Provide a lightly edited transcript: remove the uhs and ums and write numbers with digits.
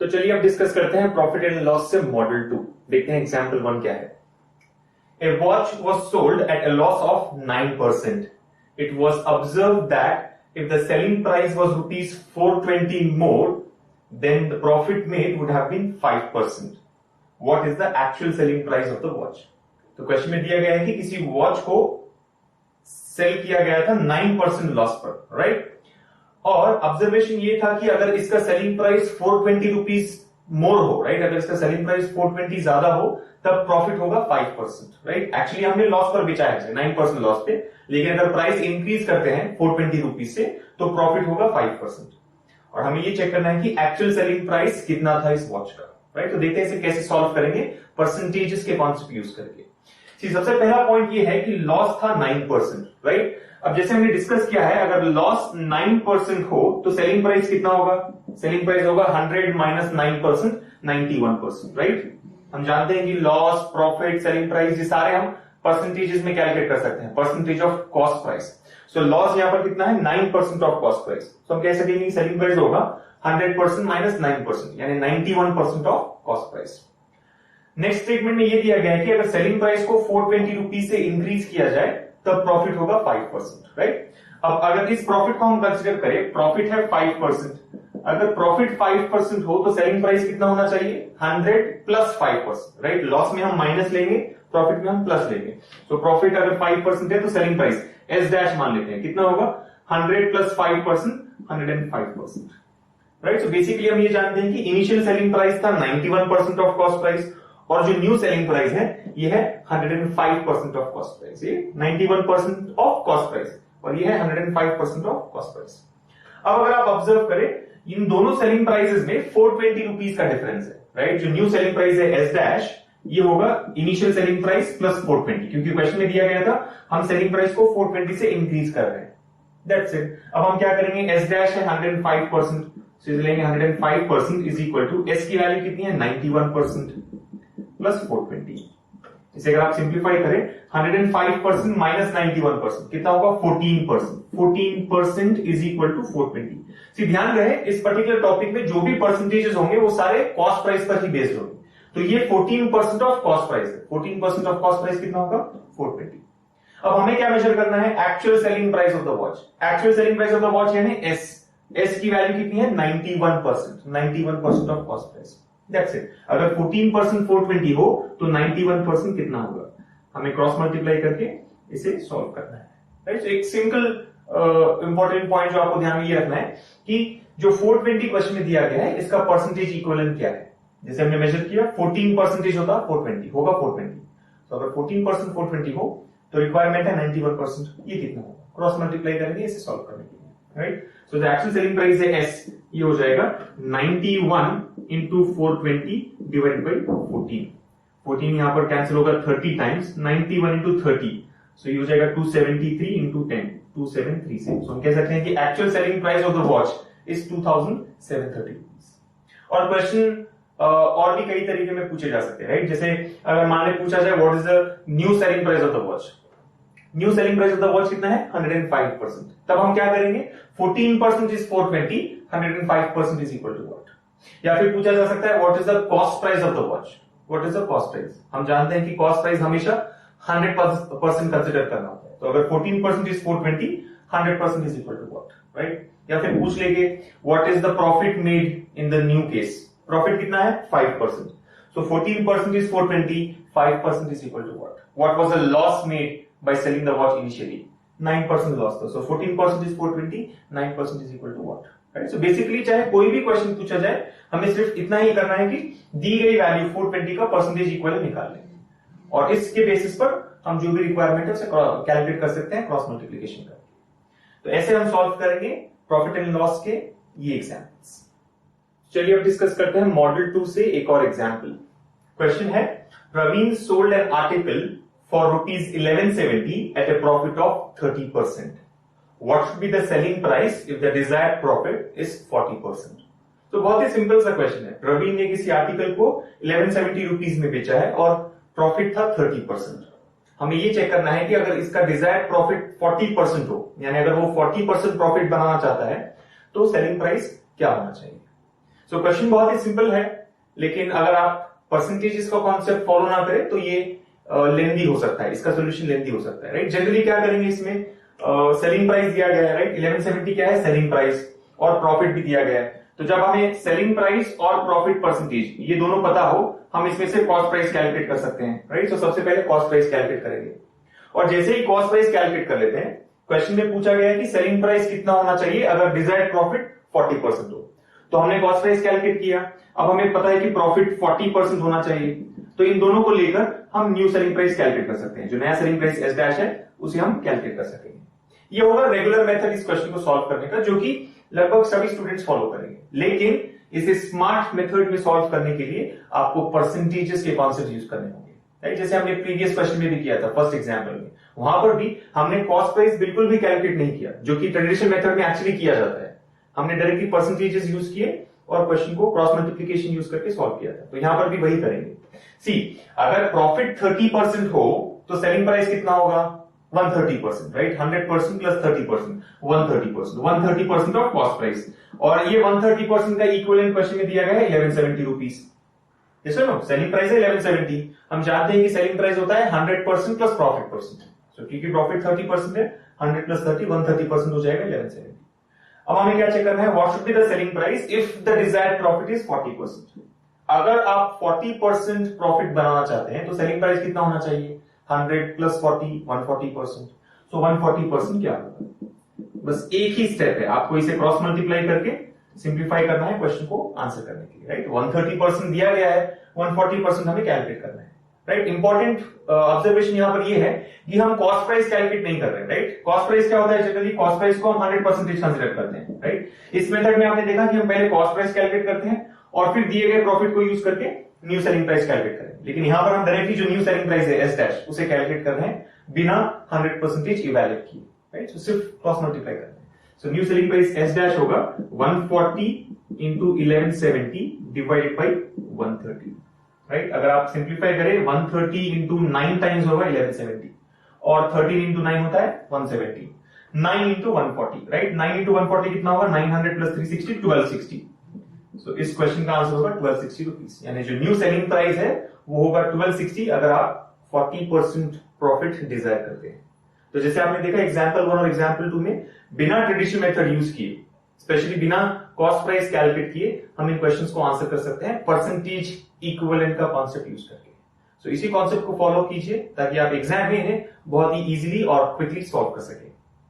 तो चलिए अब डिस्कस करते हैं प्रॉफिट एंड लॉस से मॉडल 2। देखते हैं एग्जांपल 1 क्या है। A watch was sold at a loss of 9%. It was observed that if the selling price was rupees 420 more, then the profit made would have been 5%. What is the actual selling price of the watch? तो question में दिया गया है कि किसी watch को cell किया गया था 9% लॉस पर, राइट? और ऑब्जर्वेशन ये था कि अगर इसका सेलिंग प्राइस 420 रुपीज मोर हो, राइट? अगर इसका सेलिंग प्राइस 420 ज्यादा हो तब प्रॉफिट होगा 5%, राइट? एक्चुअली हमने लॉस पर बेचा है 9% लॉस पे, लेकिन अगर प्राइस इंक्रीज करते हैं 420 रुपीज से तो प्रॉफिट होगा 5%। और हमें ये चेक करना है कि एक्चुअल सेलिंग प्राइस कितना था इस वॉच का, राइट? तो देखते हैं इसे कैसे सॉल्व करेंगे परसेंटेजेस के कॉन्सेप्ट यूज करके। सबसे पहला पॉइंट ये है कि लॉस था 9%, राइट? अब जैसे हमने डिस्कस किया है, अगर लॉस 9% हो तो सेलिंग प्राइस कितना होगा? सेलिंग प्राइस होगा 100 माइनस 9%, 91%, राइट? हम जानते हैं कि लॉस, प्रॉफिट, सेलिंग प्राइस ये सारे हम परसेंटेजेस में कैलकुलेट कर सकते हैं, percentage of cost price. So loss यहां पर कितना है? 9% ऑफ कॉस्ट प्राइस। तो हम कह सकेंगे सेलिंग प्राइस होगा 100% माइनस 9%, यानी 91% of cost price. Next statement में यह दिया गया है कि अगर सेलिंग प्राइस को 420 रुपीज से इंक्रीज किया जाए तब प्रॉफिट होगा 5%, राइट? अब अगर इस प्रॉफिट को हम कंसिडर करें, प्रॉफिट है 5%, अगर प्रॉफिट 5% हो तो सेलिंग प्राइस कितना होना चाहिए? 100 प्लस 5%, राइट? लॉस में हम माइनस लेंगे, प्रॉफिट में हम प्लस लेंगे। तो प्रॉफिट अगर 5% है तो सेलिंग प्राइस एस डैश मान लेते हैं, कितना होगा? 100 प्लस 5%, 105%, राइट? सो बेसिकली हम ये जानते हैं कि इनिशियल सेलिंग प्राइस था 91% ऑफ कॉस्ट प्राइस, और जो न्यू सेलिंग प्राइस है ये है 105% ऑफ कॉस्ट प्राइस। ये 91% ऑफ कॉस्ट प्राइस और ये है 105% ऑफ कॉस्ट प्राइस। अब अगर आप ऑब्जर्व करें, इन दोनों सेलिंग प्राइसेस में 420 रुपीज का डिफरेंस है, राइट? जो न्यू सेलिंग प्राइस है एस डैश, ये होगा इनिशियल सेलिंग प्राइस प्लस 420, क्योंकि क्वेश्चन में दिया गया था हम सेलिंग प्राइस को 420 से इंक्रीज कर रहे हैं। That's it. अब हम क्या करेंगे? एस डैश है 105%, लेंगे 105% इज इक्वल टू एस की वैल्यू कितनी है? 91% प्लस 420। इसे अगर आप सिंप्लीफाई करें, 105% माइनस 91% कितना होगा? 14%। 14% इज इक्वल टू 420। ध्यान रहे इस पर्टिकुलर टॉपिक में जो भी परसेंटेजेस होंगे वो सारे कॉस्ट प्राइस पर ही बेस्ड होंगे। तो ये 14% ऑफ कॉस्ट प्राइस है। 14% ऑफ कॉस्ट प्राइस कितना होगा? 420। अब हमें क्या मेजर करना है? Actual selling price of the watch. Actual selling price of the watch यानी एस। एस की वैल्यू कितनी है? 91%। 91% of cost price. That's it. अगर 14% 420 हो तो 91% कितना होगा? हमें क्रॉस मल्टीप्लाई करके इसे सॉल्व करना है, राइट? एक सिंपल इंपॉर्टेंट पॉइंट जो आपको ध्यान में ये रखना है कि जो 420 क्वेश्चन में दिया गया है इसका परसेंटेज इक्विवेलेंट क्या है? जैसे हमने मेजर किया 14% होता 420 होगा 420। तो अगर 14% 420 हो तो रिक्वायरमेंट है 91%। ये कितना होगा? क्रॉस मल्टीप्लाई करेंगे इसे सॉल्व करने के लिए, right? So the actual selling price है एस, ये हो जाएगा 91 इंटू 420 डिवाइड बाई 14। 14 यहां पर कैंसिल होगा 30 टाइम्स, 91 इंटू 30, सो ये हो जाएगा 273 इंटू 10, 2736। सो हम कह सकते हैं कि actual selling price of the watch is 2730 rupees. और क्वेश्चन और भी कई तरीके में पूछे जा सकते हैं, राइट? जैसे अगर मान ले पूछा जाए what is the new selling price of the watch, new selling price of the watch कितना है? 105%। तब हम क्या करेंगे? 14% is 420, 105% is equal to what? या फिर पूछा जा सकता है what is the cost price of the watch? What is the cost price? हम जानते हैं कि कॉस्ट प्राइस हमेशा 100% कंसिडर करना होता है। तो अगर 14% is 420, 100% is equal to what, right? या फिर पूछ लेंगे what is the profit made in the new case? Profit कितना है? 5%। सो 14% is 420, 5% is equal to what? What was the loss made by selling the watch initially? 9% loss था। So 14% is 420, 9% is equal to what? Right? So basically चाहे कोई भी question पूछा जाए हमें सिर्फ इतना ही करना है कि दी गई वैल्यू 420 का परसेंटेज इक्वल निकाल लेंगे, और इसके बेसिस पर हम जो भी रिक्वायरमेंट है उसे कैलकुलेट कर सकते हैं क्रॉस मल्टीप्लीकेशन करके। तो ऐसे हम सॉल्व करेंगे प्रॉफिट एंड लॉस के ये एग्जाम्पल्स। चलिए अब डिस्कस करते हैं मॉडल 2 से एक और एग्जाम्पल। क्वेश्चन है, Praveen sold an article for rupees 1170 at a profit of 30%. What should be the selling price if the desired profit is 40%? तो बहुत ही सिंपल सा क्वेश्चन है। प्रवीण ने किसी आर्टिकल को 1170 रुपीज में बेचा है और प्रॉफिट था 30%। हमें ये चेक करना है कि अगर इसका डिजायर्ड प्रॉफिट 40% हो, यानी अगर वो 40% प्रॉफिट बनाना चाहता है तो सेलिंग प्राइस क्या होना चाहिए? सो क्वेश्चन बहुत ही सिंपल है, लेकिन अगर आप परसेंटेजेस का कॉन्सेप्ट फॉलो ना करें तो ये लेंदी हो सकता है, इसका सोल्यूशन लेंदी हो सकता है, राइट। जनरली क्या करेंगे, इसमें सेलिंग प्राइस दिया गया है, राइट। 1170 क्या है, सेलिंग प्राइस, और प्रॉफिट भी दिया गया है। तो जब हमें सेलिंग प्राइस और प्रॉफिट परसेंटेज ये दोनों पता हो, हम इसमें से कॉस्ट प्राइस कैलकुलेट कर सकते हैं, राइट। तो सबसे पहले कॉस्ट प्राइस कैलकुलेट करेंगे, और जैसे ही कॉस्ट प्राइस कैलकुलेट कर लेते हैं, क्वेश्चन में पूछा गया है कि सेलिंग प्राइस कितना होना चाहिए अगर डिजायर्ड प्रॉफिट 40% हो। तो हमने कॉस्ट प्राइस कैलकुलेट किया, अब हमें पता है कि प्रॉफिट 40% होना चाहिए, तो इन दोनों को लेकर हम न्यू सेलिंग प्राइस कैलकुलेट कर सकते हैं। जो नया सेलिंग प्राइस एस डैश है उसे हम कैलकुलेट कर सकेंगे। ये होगा रेगुलर मेथड इस क्वेश्चन को सॉल्व करने का, जो कि लगभग सभी स्टूडेंट्स फॉलो करेंगे। लेकिन इसे स्मार्ट मेथड में सॉल्व करने के लिए आपको परसेंटेजेस के कॉन्सेप्ट यूज करने होंगे, राइट। जैसे हमने प्रीवियस क्वेश्चन में भी किया था, फर्स्ट एग्जाम्पल में, वहां पर भी हमने कॉस्ट प्राइस बिल्कुल भी कैलकुलेट नहीं किया, जो कि ट्रेडिशनल मेथड में एक्चुअली किया जाता है। हमने डायरेक्टली परसेंटेजेस यूज किए और क्वेश्चन को क्रॉस मल्टीप्लिकेशन यूज करके सॉल्व किया था। तो यहां पर भी वही करेंगे। सी, अगर प्रॉफिट 30% हो तो सेलिंग प्राइस कितना होगा, 130%, right. 100% plus 30%, 130%, 130% of cost price, और ये 130% का इक्विवेलेंट क्वेश्चन में दिया गया है 1170 रुपीज। सेलिंग प्राइस है 1170, हम जानते हैं कि सेलिंग प्राइस होता है 100% प्लस प्रॉफिट परसेंट। क्योंकि प्रॉफिट 30% है, 100 प्लस 30 130% हो जाएगा 1170। अब हमें क्या चेक करना है, what should be the selling price if the desired profit is 40%। अगर आप 40% प्रॉफिट बनाना चाहते हैं तो सेलिंग प्राइस कितना होना चाहिए, 100 प्लस 40 140%। सो 140% क्या होगा, बस एक ही स्टेप है, आपको इसे क्रॉस मल्टीप्लाई करके सिंप्लीफाई करना है क्वेश्चन को आंसर करने के लिए, राइट। 130% दिया गया है, 140% हमें कैलकुलेट करना है, राइट। इंपॉर्टेंट ऑब्जर्वेशन यहां पर ये है कि हम कॉस्ट प्राइस कैलकुलेट नहीं कर रहे, राइट। कॉस्ट प्राइस क्या होता है, जनरली कॉस्ट प्राइस को हम 100% कंसिडर करते हैं, राइट। इस मेथड में आपने देखा कि हम पहले कॉस्ट प्राइस कैलकुलेट करते हैं और फिर दिए गए प्रॉफिट को यूज करके न्यू सेलिंग प्राइस कैलकुलेट करें। लेकिन यहां पर हम डायरेक्टली जो न्यू सेलिंग प्राइस है एस डैश, उसे कैलकुलेट कर रहे हैं बिना 100% इवैल्यूएट किए, राइट। तो सिर्फ क्रॉस मल्टीप्लाई कर रहे हैं। So new selling price S dash होगा 140 इंटू 1170 डिवाइडेड बाई 130, राइट। अगर आप सिंप्लीफाई करें 130 इंटू 9 टाइम्स होगा 1170, और 13 इंटू 9 होता है 170, 9 इंटू 140, राइट। 9 इंटू 140 कितना होगा, 900 प्लस 360 1260। सो इस क्वेश्चन का आंसर होगा 1260 रुपीज, यानी जो न्यू सेलिंग प्राइस है वो होगा 1260 अगर आप 40% प्रॉफिट डिजायर करते हैं। तो जैसे आपने देखा एग्जांपल 1 और एग्जांपल 2 में बिना ट्रेडिशनल मेथड यूज किए, स्पेशली बिना कॉस्ट प्राइस कैलकुलेट किए, हम इन क्वेश्चंस को आंसर कर सकते हैं परसेंटेज इक्विवेलेंट का कॉन्सेप्ट यूज करके। सो इसी कॉन्सेप्ट को फॉलो कीजिए ताकि आप एग्जाम में इन्हें बहुत ही इजीली और क्विकली सॉल्व कर सकें।